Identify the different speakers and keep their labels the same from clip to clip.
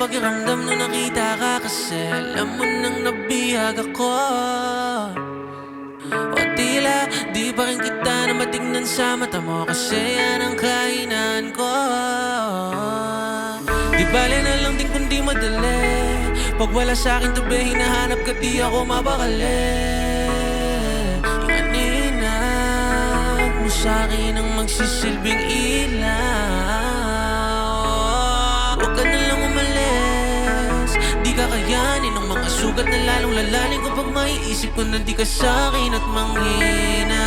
Speaker 1: pakiramdam nung nakita ka? Kasi alam mo nang nabihag ako. O tila di pa rin kita na matignan sa mata mo, kasi yan ang kainan ko. Di bale na lang din kundi madali. Pag wala sa'kin tabi, hinahanap ka, di ako mapakali. Yung aninag mo sa'kin ang magsisilbing ilaw. Huwag ka na lang umalis, di ka kayanin ang mga sugat na lalong lalalim kapag maiisip ko na di ka sa'kin at manghina.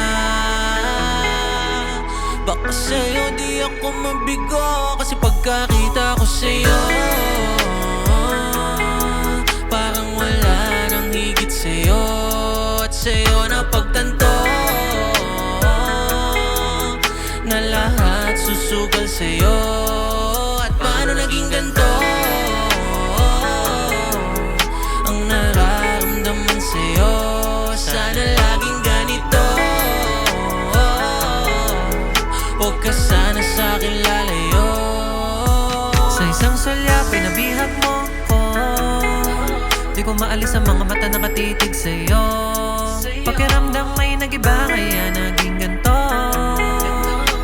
Speaker 1: Baka sa'yo di ako mabigo, kasi pagkakita ko sa'yo parang wala nang higit sa'yo. At sa'yo na pagtanto na lahat susugal sa'yo. At paano naging ganito ang nararamdaman sa'yo? Sana laging ganito, huwag ka sana sa'kin lalayo. Sa isang sulya pinabihag mo ko, di ko maalis ang mga mata nakatitig sa'yo. Pakiramdam may nagiba kaya naging ganto.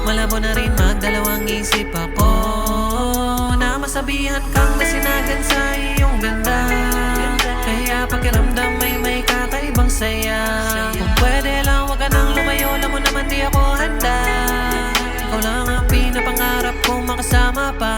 Speaker 1: Malabo na rin magdalawang isip ako, na masabihan kang nasinagan sa iyong ganda. Kaya pakiramdam may kakaibang saya. Kung pwede lang wag ka nang lumayo, alam mo naman di ako handa. Ikaw lang ang pinapangarap kong makasama pa.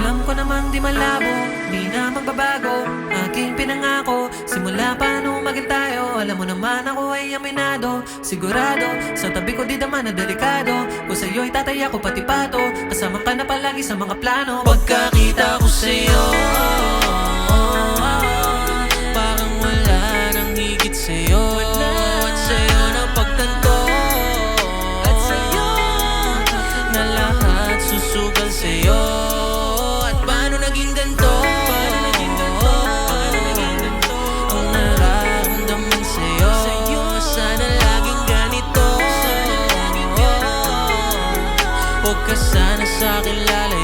Speaker 1: Alam ko naman di malabo, di na magbabago aking pinangako. Simula pa nung maging tayo, alam mo naman ako ay aminado. Sigurado, sa tabi ko di naman na delikado. Kung sa'yo'y tataya ko pati pato, kasama ka na palagi sa mga plano. Pagkakita ko sa'yo parang wala nang higit sa'yo. At sa'yo na pagtanto na lahat susugal sa'yo. At paano naging ganito ang nararamdaman sa'yo? Sana laging ganito, huwag ka sana sa'kin lalayo.